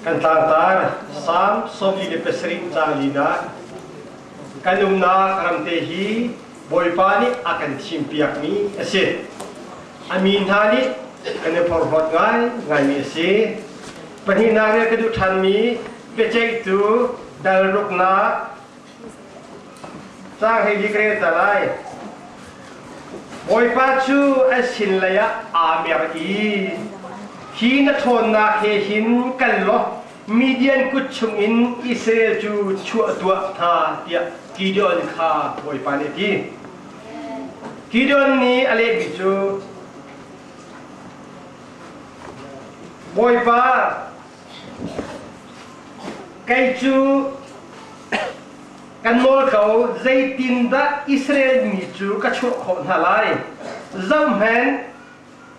Kantang Sam Sofi le pesering Lina kanumna karamtehi boypani akan simpiak mi ase amin hani kene porhot ngai mi ase paninare kedu than mi pecek tu dalrukna sang hei dikre talai boypachu asin laya amir i hina thonna he hin kallo Midian kucungin Israel ju chua tua tha dia Gideon kha boy paneti Gideon ni ale bichu boy pa kai chu kan mol kau zaitin da Israel mi chu ka chu khon halai zam hen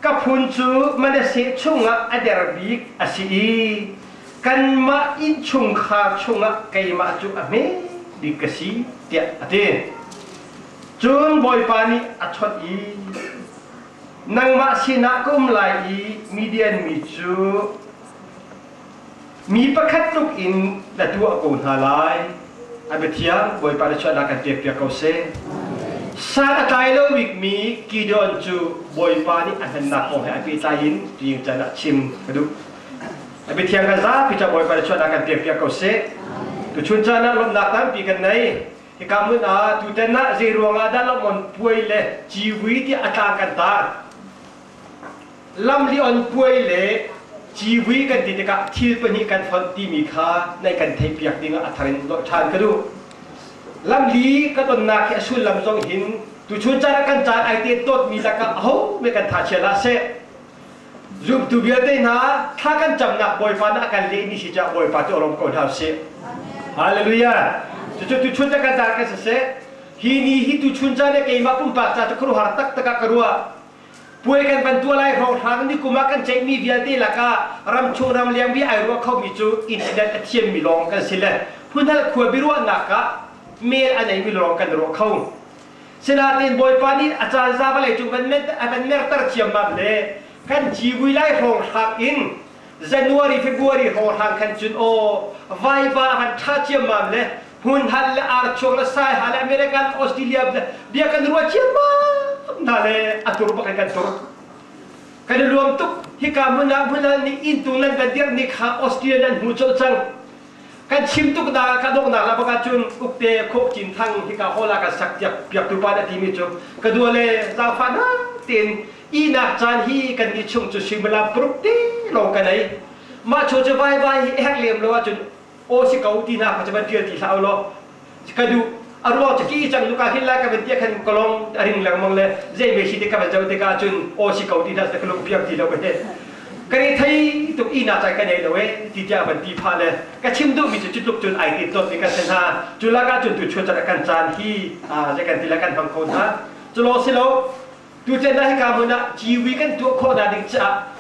ka phun chu manase chunga aderbik asi kan ma in chung kha chunga kai ma chu ame dikasi tia ate chun boy pani achot i nang ma sina kum lai i Midian mi chu mi pakhat tuk in da tu ko halai abetiang boy pani chu na kan pek ko se sa atai lo wik mi Gideon chu boy pani an na ko ha pi tain ting chana chim kadu Abi tiang kaza pica boy pada cuaca akan tiap-tiap kau se. Tu cunca nak lom nak tam pikan nai. Kamu na tu tena ziruang ada lom on puai le jiwi ti atakan tar. Lam li on puai le jiwi kan ti teka til pani kan font ti mikha nai kan thai piak dinga atharin lo chan kadu. Lam li ka ton na ki asul lam zong hin tu cunca kan chan ai ti tot mi laka ho me kan tha chela se. Zoom tu biar deh na, takkan jam nak boy pan akan le ini sejak boy patu orang kau dah se. Haleluya. Cucu tu cunca kan dah ke sese. Hini hitu cunca ne kei mapun paksa tu keru hartak teka kerua. Puai kan bantu lai rong rang ni kumakan cek mi biar deh laka ram chung ram liang bi ai ruak kau micu insiden atien mi long kan sila. Pun hal kuat biruan naka mel anai mi long kan ruak kau. Senatin boy pan ni acara zabalai chung ban mer tercium mab le. Kan jiwi lai rong hak in Januari Februari rong hak kan jun o vai ba kan thachiam mam le hun hal ar chok la sai hal American Australia dia kan ruat chiam ma na le atur ba kan tur kan luam tuk hika muna ni intung lan kan dir ni kha Australia nan hu chol chang kan chim tuk da ka dok na la ba ka chun ukte khok chin thang hika hola ka sak jak piak tu pa da ti mi chu ka du le za fa na tin Ina chan hi kan di chung chu simla prukti lo kan ai ma cho cho vai vai hek lem lo chun o si kau ti na ka chaban tia ti sao lo kadu arwa cha ki chang lu ka hin la ka ben tia kan kolong aring lang mong le je be si te ka ba jau te ka chun o si kau ti na ta lu piak ti lo be kari thai tu ina cha kan ai lo we ti ja ban ti pha le ka chim du mi chu tuk chun ai ti tot ni kan sen ha chu la ka chun tu chu cha kan chan hi je kan ti la kan bang ko na chu lo si lo tu chen dah kamu nak jiwi kan tu kau dah dingca,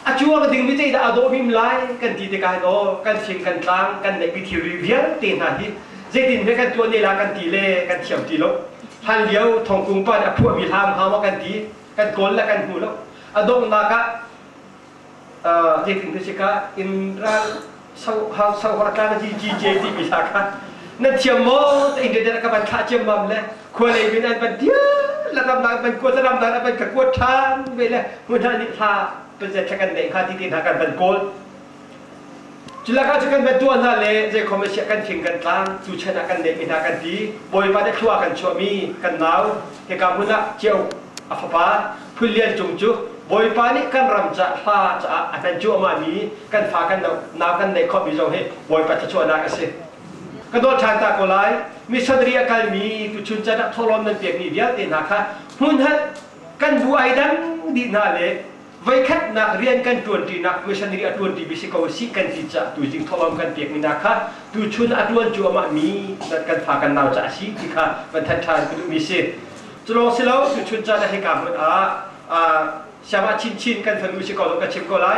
acua kan ding bijai dah ado bim lai kan ti tekai do kan sing kan tang kan naik biti rivier tin hati, jadi ni kan tu ni lah kan ti le kan siam ti lo, hal liau thong kung pan apu bilam hawa kan ti kan kol lah kan hu lo, adong naka, jadi tu sika indra sau harakan ji ti bisa kan, nanti siam mo ini dia nak ban kacem mam le, kualai binan ban dia. Laram nak ban kuat laram nak ban kekuat tan bela mudah ni ha penjajakan dek hati tin akan ban kol jelaga akan bantuan hale je komisi akan tinggal tang suci akan dek akan di boy pada tua akan suami kan nau ke kamu nak jauh apa pulian jungju boy pani kan ramja fa ca akan jauh mami kan fa kan nau kan dek kopi jauh he boy pada tua nak ase kadol chanta kolai mi sadri akal mi tu chuncha nak tholon nan pek ni dia tin ha kha hun hat กันบัวไอ้ดันดีน่าเล่ไว้คัดนักเรียนกันตัวดีนักวิชานี้ตัวดีวิศวกรสิกันที่จะตัวจริงทว่ากันเปียกมีนักค่ะตัวชุนอัดวันจัวมามีนัดกันฝากกันนาวจะสิที่ค่ะบรรทัดทานกันมีเสียจะลองสิแล้วตัวชุนจะได้ให้การมันสามารถชินกันฝันวิศวกรกันเชื่อมก็ไล่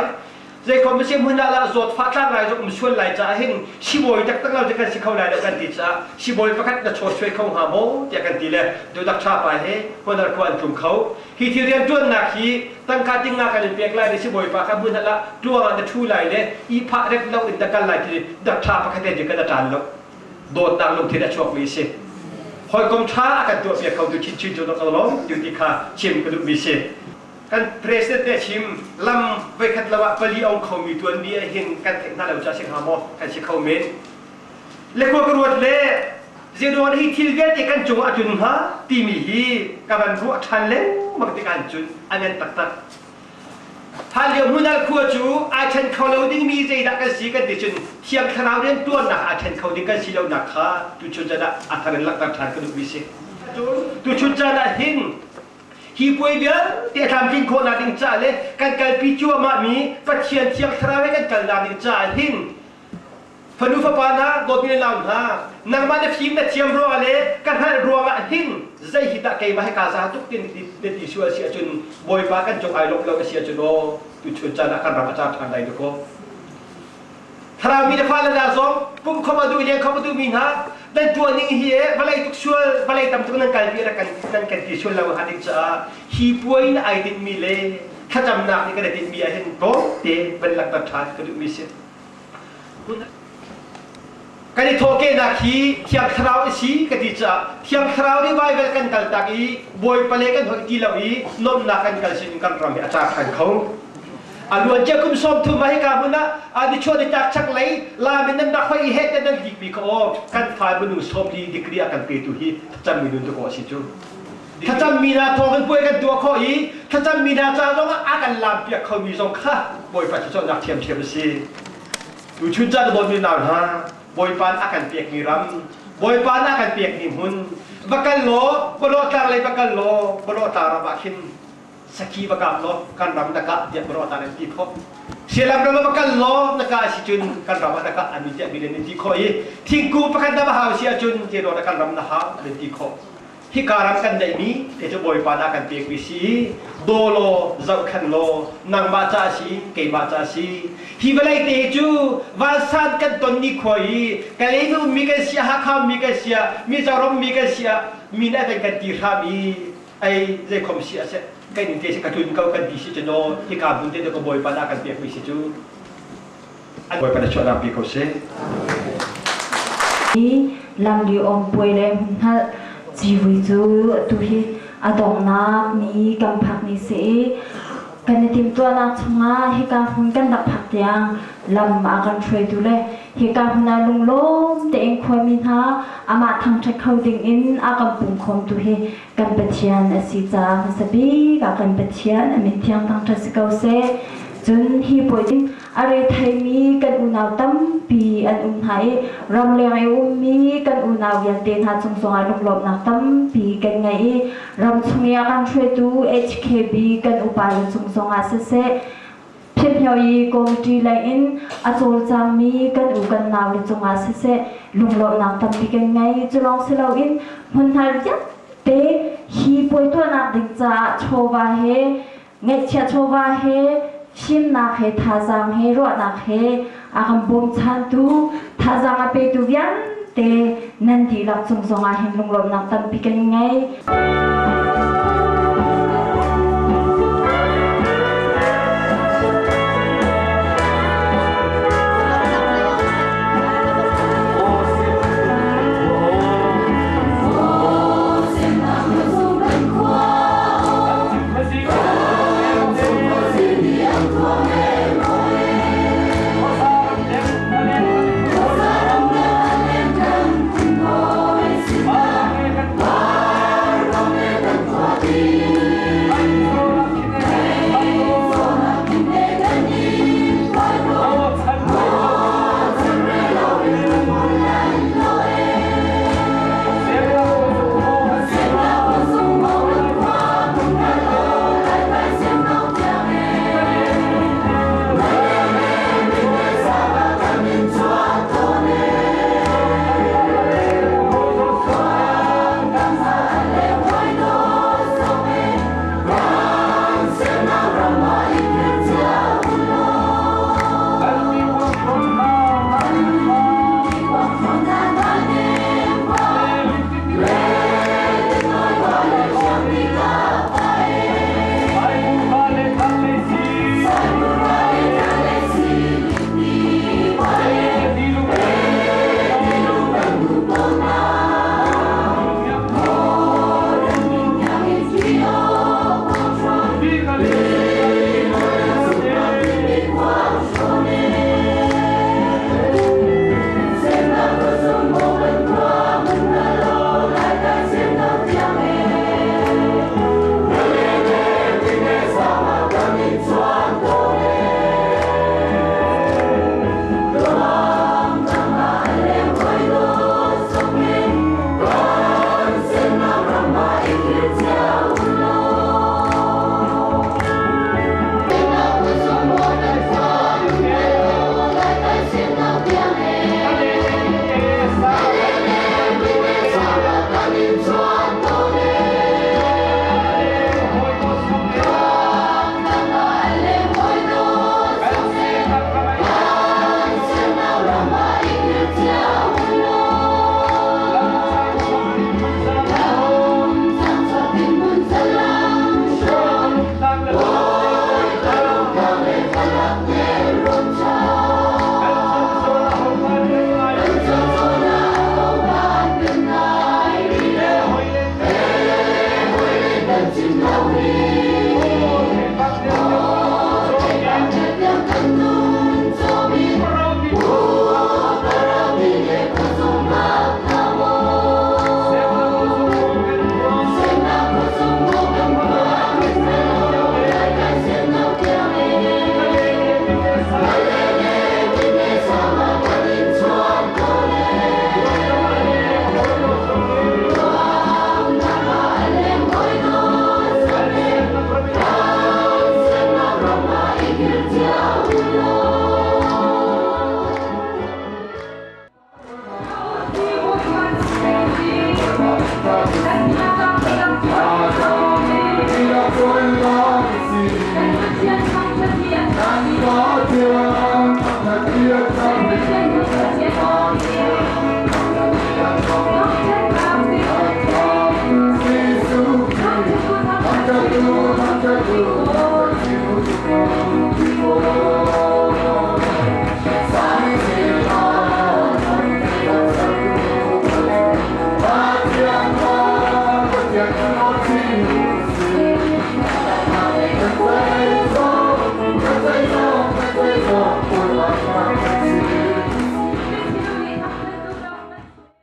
ใจความไม่ใช่มันน่าละจดฟ้าตั้งไรจดมันชวนไหลจะเห็นชิบอยจากตั้งเราจะกันสิเขาไหลแล้วกันติดจะชิบอยประคัดจะช่วยเขาหาโมจะกันตีเลยโดยตักชาไปให้คนละคนจุ่มเขาที่ที่เรียนจวนนักที่ตั้งการติ้งงานกันเปียกไหลในชิบอยประคัดมันน่าละตัวมันจะชูไหลเลยอีพระเร็กเราอินตะกันไหลที่ตักชาประคัดเดียวกันจะจานแล้วโดดตามลงที่จะชกวิเศษหอยกลมช้ากันตัวเปียกเขาดูชินจนต้องร้องอยู่ที่ขาชิมกันดูวิเศษกันเพรสเตชิมลำไปขัดละวะปลีองเขามีตัวนี้เห็นกันเห็นน่าเราจะเช็คหาหมอกันเช็คเขาเมนเล็กกว่ากรวดเล่เจดวนที่ทิลเวตกันจงอาจุนฮะตีมีฮีกับมันรัวทันเล่มักติกันจุนอันนั้นตักถ้าเลี้ยวมุนัลขัวจูอาชันเขาเราดิ้งมีใจดักกันสีกันดิจุนเทียมขนาดเรียนตัวหนักอาชันเขาดิ้งกันสีเราหนักค่ะตุชุนจะได้อาคารหลักตักทานกันดูวิเศษตุชุนจะได้หินฮีป่วยเบี้ยแต่ทำกินคนนาดิงจ่าเลยกันการพิจวมามีปัจเจียนเทียงทราไว้กันกันนาดิงจ่าหินพนุฟปานะโดดมีลำฮะนางมาเนฟิมเนเทียมรัวเลยกันให้รัวมาหินใจหิตะเกยมาให้กาซาทุกदिन दिनชัวเสียจนบอยปากันจงไอลงเราเสียจนโอตุชนจานะกันรับประจานทางใดดูก็ถ้าเรามีแต่ฟ้าและดาวสองปุ่มเข้ามาดูเลี้ยงเข้ามาดูมีนะdan tuan ini here balai tuk sual balai tam tu nan kalbi rakan nan kan ti sual lawa hadik cha hi puain ai din mi le khajam na ni kan din mi a hen to te ban lak tat that ka du mi se kan ni thoke na khi thiam thrau si ka ti cha thiam thrau ni vai vel kan kal tak i boy pale kan hoi ti lawi nom na kan kal sin kan ram ya cha kan khau aluan je kum som thu mai ka buna adi chho di tak chak lai la min nam na khoi he te dan dik bi ko kan fa bunu som di dikri akan pe tu hi cham mi dun to ko si chuถ้าจำมีนาทองกันป่วยกันตัวข้ออีถ้าจำมีนาจางต้องอากันลามเปียกเขามีสองข้าบอยปัจจุบันนักเทียมสิดูชุดจ้าโดนมีนาวฮะบอยปานอากันเปียกมีรำบอยปานอากันเปียกมีหุ่นบักกันโลบโลตาอะไรบักกันโลบโลตาระบาคินสกีบักกันโลกันรำนักะเดียบโลตาในที่ข้อเสียลำรำบักกันโลนักะสิจุนกันรำนักะอันนี้จะมีในที่ข้ออีทิ้งกูประกันตาบหาเสียจุนเจโรนักกันรำนักะในที่ข้อที่การรำกันได้มีแต่จะบอยปานอากันเปียกวิสีโดโลเจ้าขันโลนางบาจาสีเกบาจาสีที่เวลาเตจูวาสันกันตนนี้คอยกันเลยนูมีกันเสียหักคำมีกันเสียมีเจ้ารำมีกันเสียมีน่าจะกันตีรามีไอ้เจ้าคมเสียเสกันนี่เตชกันทุนเขากันดีสิจโนที่การบุญเตจะก็บอยปานอากันเปียกวิสีจูอันบอยปานชวนรำเปียกเขาเสลำดีองป่วยเลยฮะจีวิจูตุฮีอดองนักนี้กำพักนี้สิกันในทีมตัวนักชงาเฮกาหุ่นกันดักผักเตียงลำมากันช่วยดูเลยเฮกาหุ่นนาลุงล้มแต่เองควรมีท่าอามาทางจะเข้าดิ่งอินอากันปุ่มคมตุฮีกันเปเทียนสิจาสบีกันเปเทียนมิเทียงทางจะสเกาเซจนฮีป่วยอะไรไทยมีกันอุณาวตั้มปีอันอุ่นหายรำเลียงไออุ้มมีกันอุณาวยันเตนหาจงสงไอลงหลบนักตั้มปีกันไงรำชงยากันช่วยดู HKB กันอุปาลจงสงอาเสเพียงเพียวยีกงจีไลอินอาโจลจามีกันอุกันนาวจงอาเสลงหลบนักตั้มปีกันไงจะลองเสลาอินมันหายยัดเตฮีป่วยตัวนักดิจ่าโชวาเฮเงเชียโชวาเฮชิมนักเฮทาจังเฮรวดนักเฮอาคำบ่มชันตูทาจังอาเปตุยันเตนันทีหลักสงสงอาเห็นลงลมนักตันปีกันไง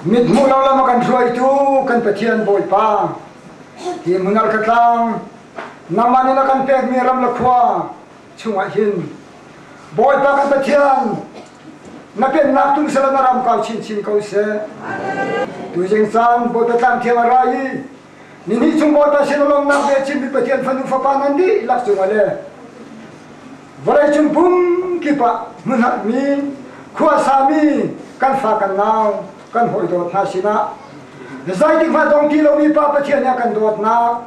Mit mula lama kan ruai tu kan petian boy pa. Di munal katlang namani na kan pek miram lakwa chunga hin. Boy pa kan petian na pen nak tung sala naram kau chin chin kau se. Tu jeng san boy petang tiang rai. Nini chung boy pa sinulong nak be chin petian fanu fapangan di lak chung ale. Varai chung bum kipa munat mi kuasa mi kan fa kan nau. Kan hoi dot na sina zai ding fa dong kilo mi pa pa thian ya kan dot na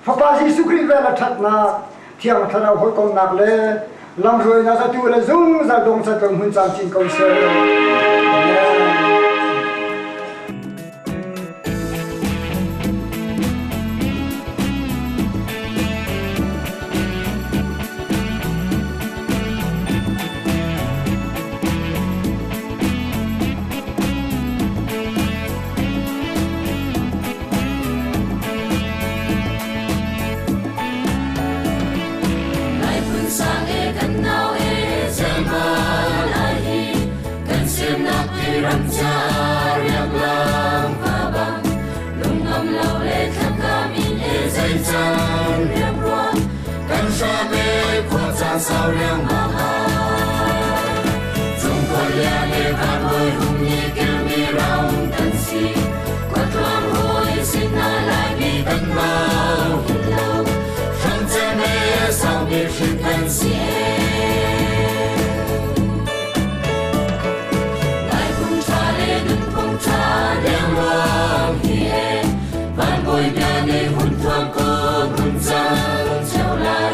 fa pa ji sukri vela that na thiang thara hoi kong nak le lam roi na sa tu le zung za dong sa tong hun chang chin kong se sao riêng mà chúng con lẽ để van bồi hùng nhị kêu mi rong tân si quạt loang hôi xin na lại mi tân mau hin lâu trong chân mê sao biết xin tân si lại cùng cha lê đừng cùng cha đen loang hiền van bồi nhà nê hun thoáng cô hun giang treo lại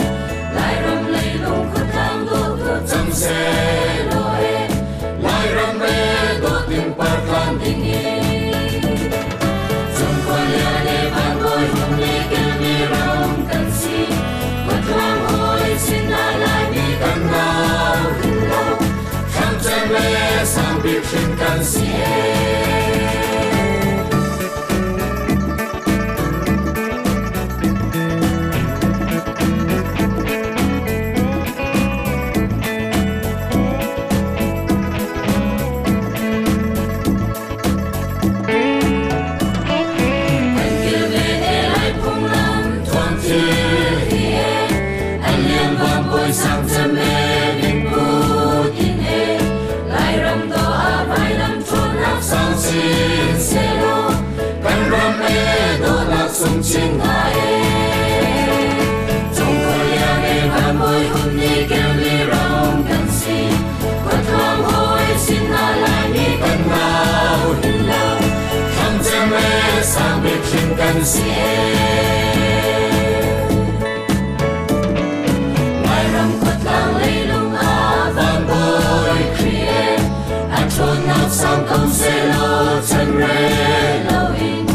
râm lấy lung khất thang đốt khất chăm xe lối lại râm bê đốt tiếng bát lan tình yêu dùng qua lìa để bàn bồi hùng đi kêu mi rong cần si quật lang hôi xin lại mi cần nào hình lâu trong chân lê sang biết trên cần si sung trên ngài trong khơi lea để van bồi hùng nhị kêu mi rong cần si quạt loang hôi xin lại mi cần nào hin lâu trong chân mê sang biết trên cần si ngài rong quạt lang lấy lung van bồi khrie trôn nát sang công xe lô chân rê lâu in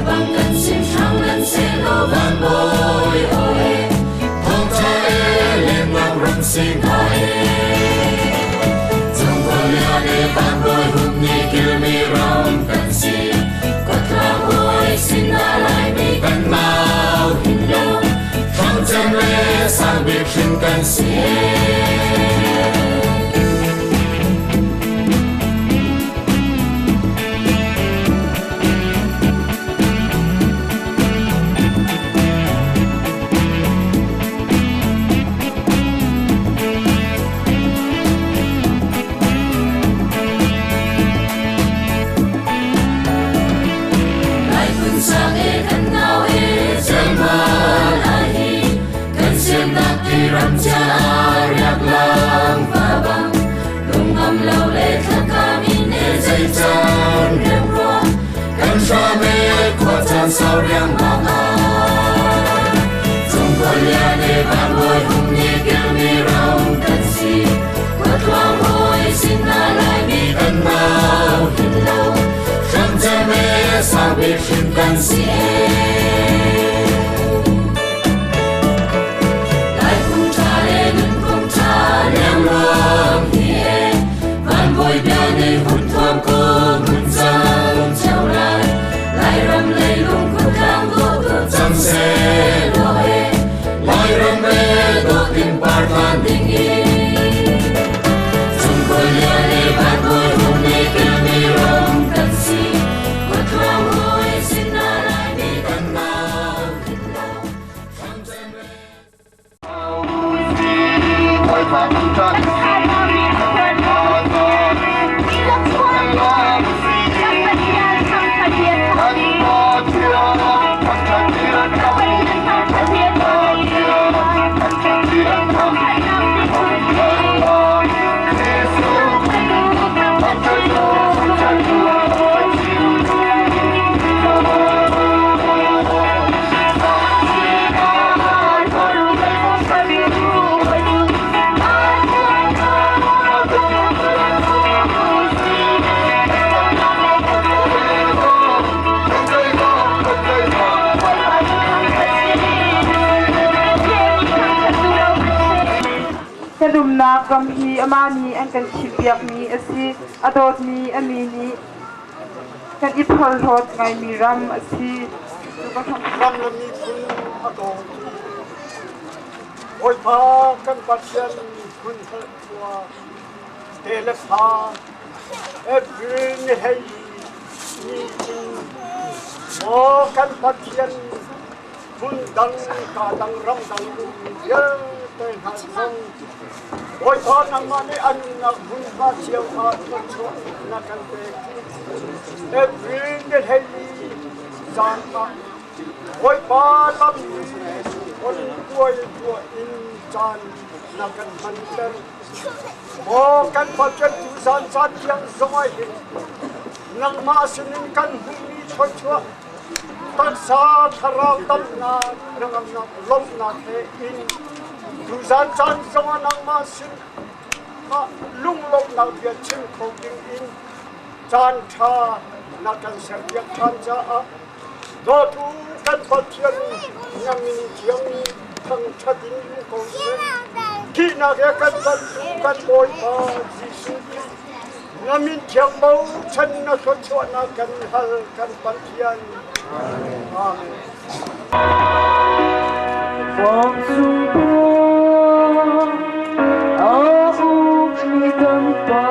bằng cần xin sang lần xe lô van bồi ôi thông cha lên lòng rung xin hỏi trong con lẽ để van bồi hùng nhị kêu mi rong cần si quạt lang hôi xin lại mi cần mau hin lâu trong chân lê sang biết xin cần si ram cha riak la kan si lai kung cha le nun kung cha leng luang hi van boy bia nei hun thuam ko mun sang chau lai lai ram lei lung kung kang go tu cham se lo he lai ram me do tin par khan ding hi chung ko ya le van boy hum ne kel mi ram kan si ko thuam hoi sin na lai mi kan na kin lo cham se me Oi, papo, tá? Kadum na kam hi amani an kan chipiak ni asi adot ni amini kan ithol thot ngai mi ram asi ram na mi kun ato oi pa kan pathian kun thwa tele pha every hey ni mo kan pathian kun dang ka dang ram dang ya te ha song oi pa nang mani an na kun pa chiao ha chu na kan te every hey san pa oi pa lam on tuai tua in chan na kan manter mo kan pathian tu san san yang zomai nang ma sinin kan humi choi chua tak sa tharau tam na rangam na lom na the in tu san san zoma nang ma sin ma lung lom na dia chim khong ding in chan tha na kan ser yak chan cha a do tu kan pathian ngamin chiang ni thang chadin ko se ki na ya kan boy pa jisu ngamin chiang mau chan na so chwa na kan hal kan pathian amen Wong sung po au ni kan pa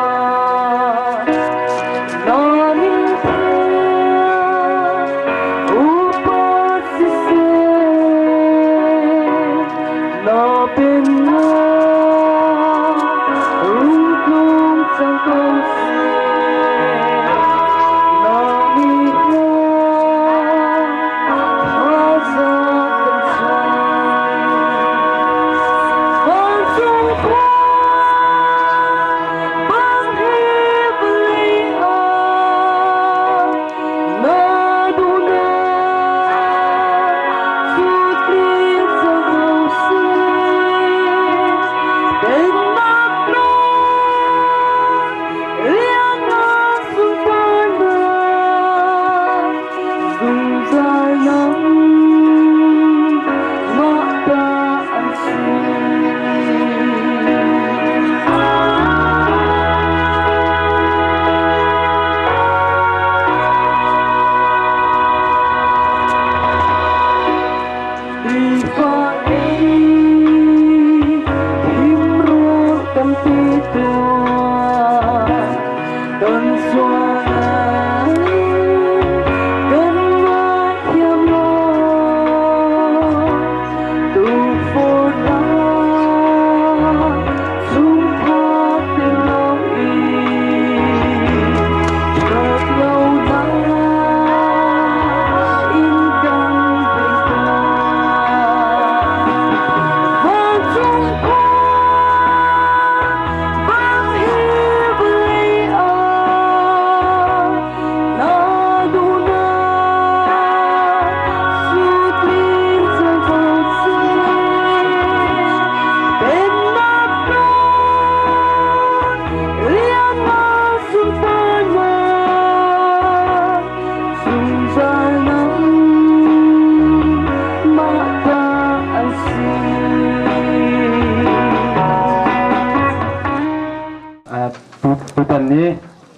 นี้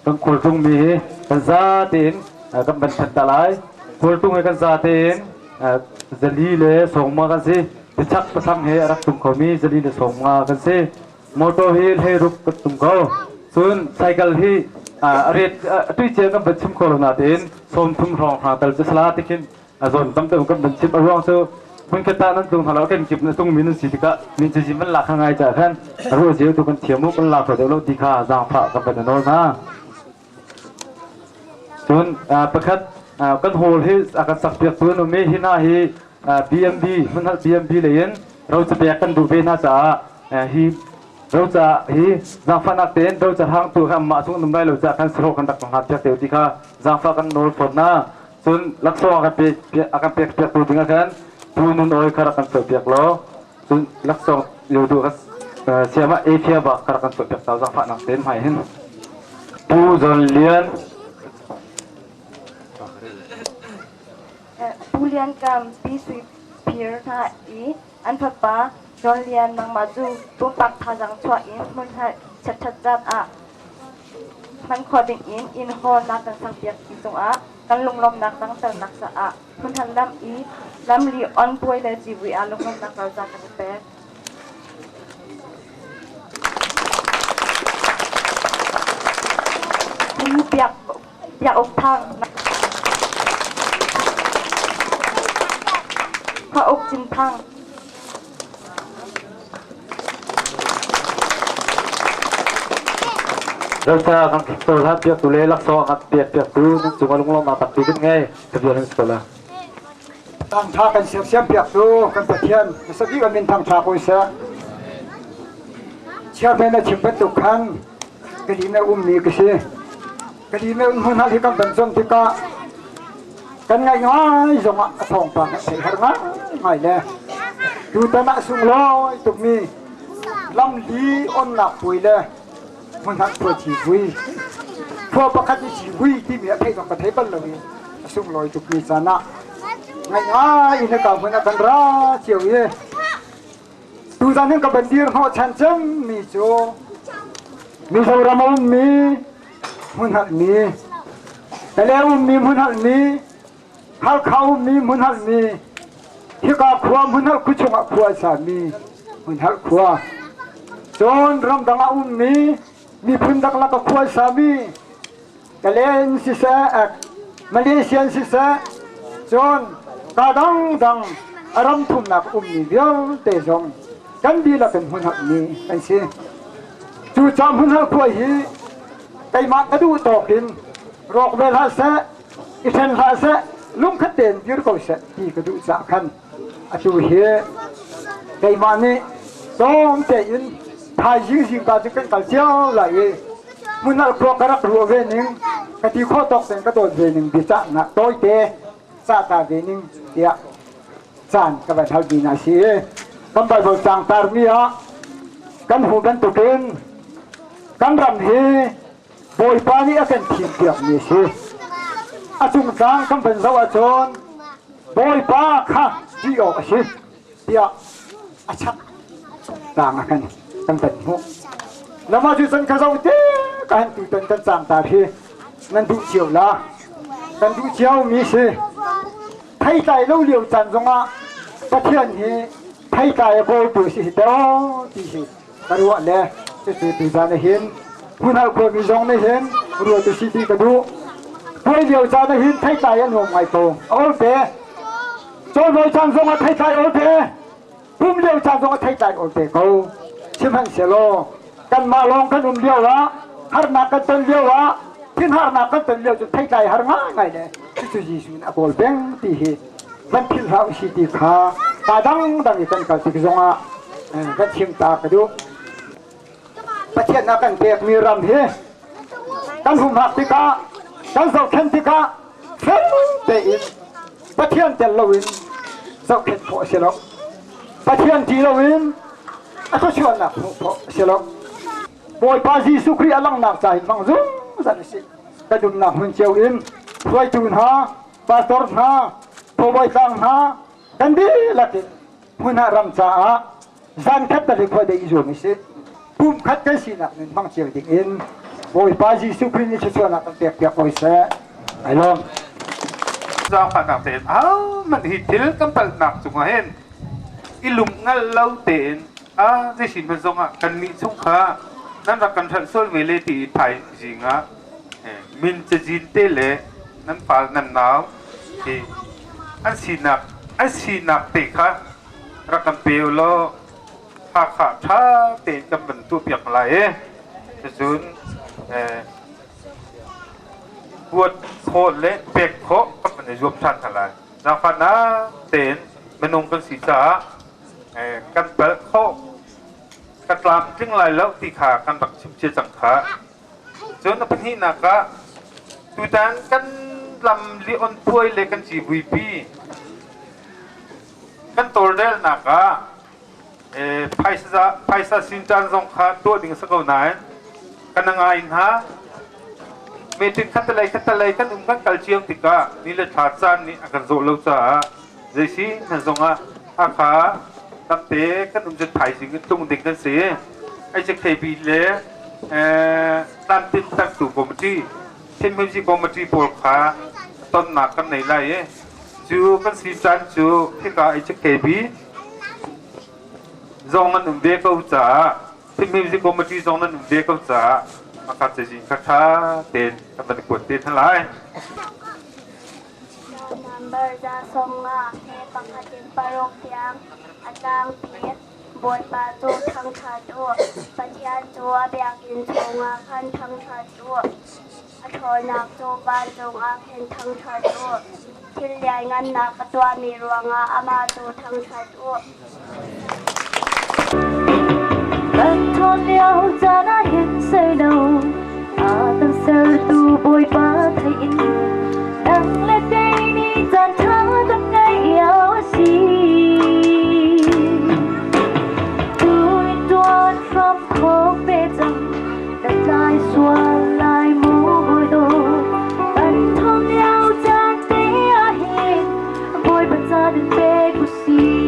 ต้องคุยตรงมีกันซาตินกันบันทัดตะไลคุยตรงให้กันซาตินจะลีเลยส่งมากันสิจะชักประทังให้รักตุ่มเขามีจะลีเลยส่งมากันสิมอเตอร์ฮีลให้รุกกับตุ่มเขาส่วนไซเคิลที่เรียดตุ้ยเจอกันบันชิมโคโรนาตินส่งทุ่มรองหาตลจะสลาติกินส่วนตั้มเติมกันบันชิมอารมณ์สู้มันก็ตานั้นตรงทะเลาะกันจิบนั้นตรงมีนั่นสิที่ก็มีจะจิมันหลักยังไงจ้ะท่านรู้เสียตัวกันเทียมมุกมันหลักตัวเดียวเราดีค่าจางพระกับเป็นโน้นนะส่วนประคัดกันโฮลที่อาการสักเปียกปืนมีที่หน้าที่BMB มันฮัล BMB เลยยันเราจะเปียกกันดูเป็นน่าจะฮีเราจะฮีจางฟ้านักเต้นเราจะทางตัวข้ามมาส่งนุ่มได้เราจะกันสโลกันตักของหัดเปียกเดียวดีค่าจางฟ้ากันโน้ตฝนนะส่วนลักษณะอาการเปียกอาการเปียกตัวถึงกันPunun oi karakan sopiak lo, sun laksong yodo kas siapa Asia ba karakan sopiak tahu zafak nak ten hai hen. Pu zon lian. Pu lian kam pi sui pier tha I an papa zon lian nang maju tumpak thajang chua in mun hai chat chat jat a. Man khoding in ho nak kan sapiak isong a. Kan lunglom nak tang tel nak sa a kun han lam I lam li on poi le ji wi a lunglom nak ka za kan pe ni piak ok thang ka ok jin thangเราจะทำตัวทับเปียกตัวเล็กลักษณะกับเปียกตัวนั่นจุ่มลงมาตัดตีกันไงทะเบียนนั่นสุดละตั้งท่ากันเสียบเปียกดูกันตะเทียนสักทีกันเป็นทางท่าคุยเสียเชื่อแม่ในชิมเป็นตุกขันกะดีแม่มีกะสิกะดีแม่หุ่นหาที่กันเป็นจนที่กะกันง่ายๆจงอ่ะทองปังใส่หางง่ายเลยดูตะนะสุงลอยตุกมีลำดีอ่อนหนักปุยเลยมันหักตัวจีวีพวกประคัตจีวีที่มีอะไรต้องกระเทยบัลลังก์สุ่มลอยจุกมีสานะง่ายๆอินกับมันกันราเจียวเย่ดูตอนนี้กับเป็นดีร์เขาชันจังมีโจมีสาวรำมีมันหักมีแต่แล้วมีมันหักมีข้าวเขามีมันหักมีที่กับขวามันหักคุชงกับขวาสามีมันหักขวาจนรำดังมีพื้นดักลักขวาสามีกะเลนสิเสกมาเลเซียนสิเสจนกาดังอารมณ์ทุ่มหนักมีเดียวเตจงกันดีละเป็นหุ่นหักมีกันสิจู่จอมหุ่นหักขวาหีไก่มากระดูตอกดินรอกเวลาเสอิเทนลาเสลุงขัดเด่นยืดเขาเสที่กระดูจากขันอาจูเฮไก่มานี่ต้องเตยินทายยิงการจะเป็นการเจ้าไหลมุนัลครัวกระรัวเวนิงกะทิข้อตอกเส้นกระโดดเวนิงดิจ่าหนักโต้เตะซาตาเวนิงเดียจานกับแบบเท่าดีนะสิกันไปบอกจางตาร์มีฮะกันหูกันตุกินกันรำเฮบอยปานี่อากันทีมเปียกมีสิอาจุงจางกันเป็นสวัสดิ์ชนบอยปาค่ะที่ออกสิเดียอาชักต่างกันตั้งแต่หัวแล้วมาจุดสันข้าวเต้กันตุตันกันจางตาเฮนั่นดูเจียวละกันดูเจียวมีสิไทยใจเราเลี้ยวจันทร์งะประเทศนี้ไทยใจโบดูสิเต้ที่สิกระดูกเลยจะตื่นตีจานเห็นผู้นักคนมีจงไม่เห็นรัวตัวสิที่กระดูกผู้เลี้ยวจันทร์เห็นไทยใจอันหนุ่มไม่โตโอเคโจนเลยจันทร์งะไทยใจโอเคผู้เลี้ยวจันทร์งะไทยใจโอเคเขาชิมันเสโลกันมาลองกันเลี้ยวละฮาร์นักกันต้นเลี้ยวละที่ฮาร์นักกันต้นเลี้ยวจะไทยใจฮาร์ง่ายเลยที่จีสุนอโกลเบงที่เหมันพิลหาสิที่ขาตาดังอีกันกับที่จงอ่ะกันชิมตากระดูประเทศนักกันเปียกมีรำเฮกันหุ่มหักติกากันเสาเข็นติกาเข็นเตอินประเทศเจลวินเสาเข็นโผเสลกประเทศจีลวินเขาชวนนักโผเสลกบอยปาจีสุครีอลังนักใจมังซุ่มสันสิกระดุมนักหุ่นเจียวอินช่วยจูนหาปาตอร์หาพบอยตังหากันดีละกิหุ่นหารำจ้าจันคัดตะลิพอได้อีโจมิสิปุ่มคัดกันสินักหนึ่งมังเจียวดิ่งอิน bồi pa Giêsu Christ ni chuan na kan pek boi se ai lom giang phản nạc tên mình hít til cầm bal nạc chung hen ilum ngal lau tên dây xin mình zong kan mi chung kha nan ra kan thal sol vele ti thai jinga min che jin te le nan pal nan naw ti an sinak te kha ra kan peu lo kha tha te kam ban tu piak lai chun buat khô lệ bẹt khô các bạn giúp chăn thằng lại giang phản na tên mình nông con xí trả căn bẹt khô căn làm tiếng lại lâu thì khá căn bạc chim chia chẳng khá cho nó bên hi nà cả tụi tan căn làm li on phuôi lệ căn chỉ VP căn tổ đel nà cả paisa xin chan dòng khá tua đỉnh sắc cầu này căn năng ai ha meeting katalay kan kan kalchiang tika nila thatsan ni akan zolo cha jeisi nazonga akha tapte kan jet thai sing tung ding kan se ai je kb le tan tin tak tu committee chen music committee pol kha ton na kan nei lai chu kan si chan chu thika ai je kb zong an ve ko cha chen music committee zong an ve ko cha makat sejing kakha ten kapan kuat ten halai number da songa he panghatin parok tiang atang pi boy pa tu thang tha tu pathian tu abyak in chonga khan thang tha tu athoi nak tu ban chonga khen thang tha tu thil yai ngan na katwa mi ruanga ama tu thang tha tu Bạn thôn nhau ra đã hiện xây đầu tăng sơ tu bồi ba thấy in đang lên đây đi dàn thơ từng ngày áo xì tôi tuôn from phố bê rằng đặt lại xóa lại mũ bồi đồ bạn thôn nhau ra tế hiện bồi bạn ra đến bê của xì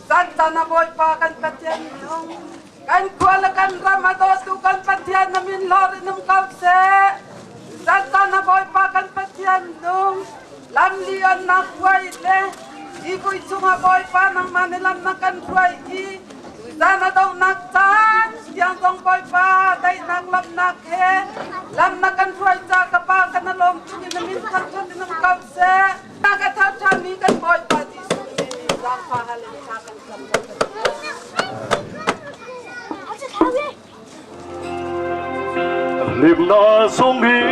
Santana boy pa kan patian nung kan kuala kan ramado tu kan patian namin lori nung kapse Santana boy pa kan patian nung lam lian nak wai le ibu itsunga boy pa nang manilam na kan wai i sana dong nak tan yang dong boy pa dai nak lam nak he lam na kan wai ja ka pa kan lom chungi namin kan chat nung kapse nagatha chami kan boy pa di liềm na sông biển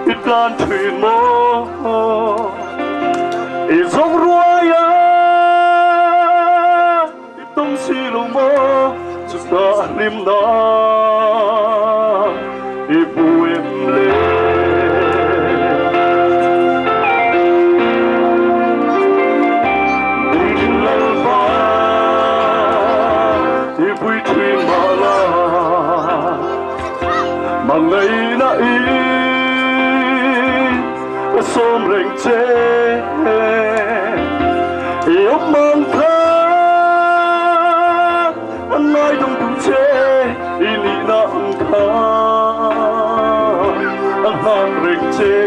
ít lan thuyền mơ ít dòng ruaya ít tông xì lồng mơ chúng ta liềm na ít bu em lên ngày na in xôm rình chê yêu mong thơ nói đông đông chê ini na thơ hàng rình chê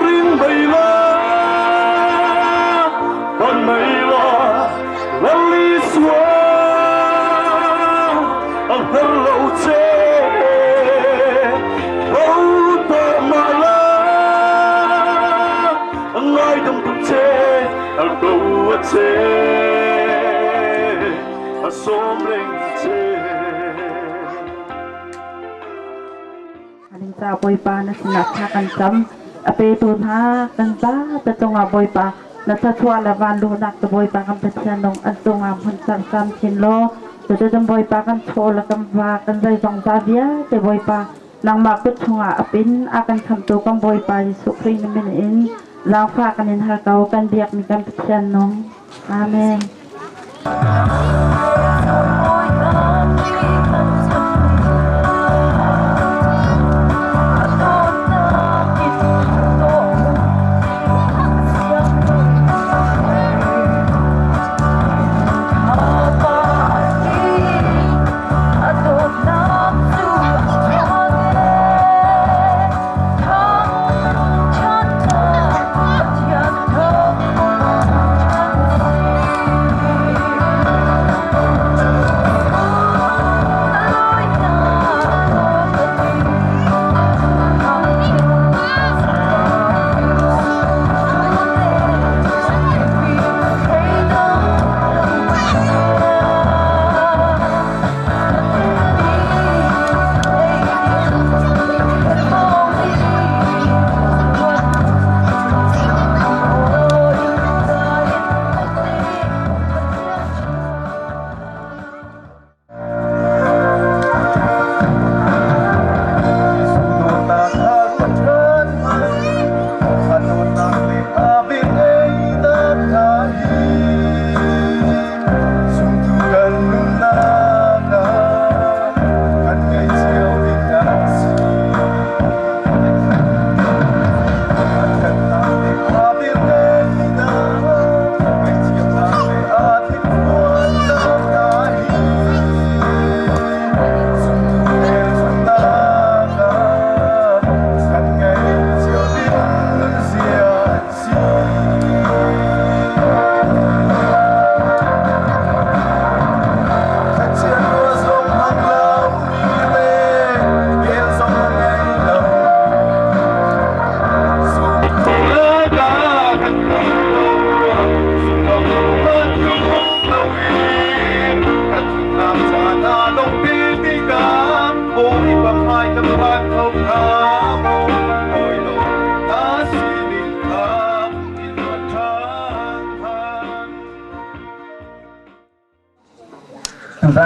rin bay la con mây la lali xua hello che oh to my love nói đông đông che go che Aling sa boy pa na sinatsakan sam ape tunha kan ba tatong boy pa na tatwa lavan lunak to boy pa kan petsanong antong hun sam sinlo tatong boy pa kan chola kan ba kan zai jong zavia te boy pa nang makut chunga apin akan khamtu kan boy pa Yesu Christ min in lang fa kan in har kau kan biak mi kan petsanong amen.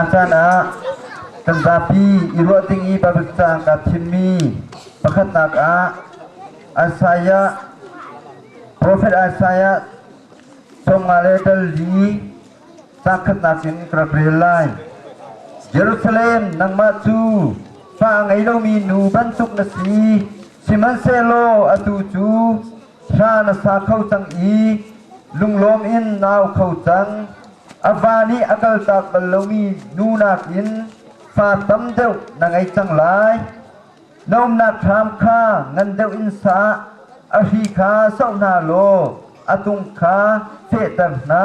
Sana tenzapi iru tinggi babicang katimmi pakat nak asaya Prophet Asaya somale daldi sakat nakin krabrelai Jerusalem nang maju pa ngailo minu bantuk nasi siman selo atuju sana sakau tang i lunglom in nau kau tang avani akal tak balomi nunak in fatam deu nangai changlai nom nak tham kha ngan deu in sa ahi kha sau na lo atung kha se tam na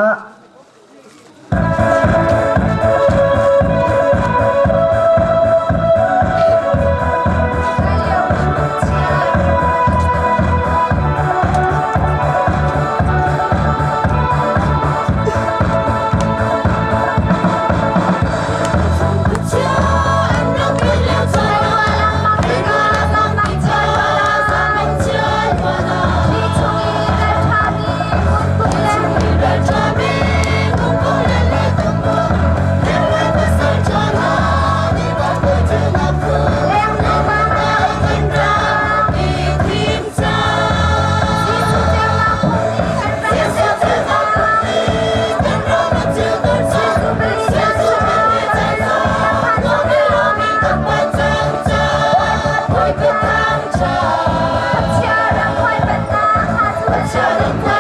Shut up.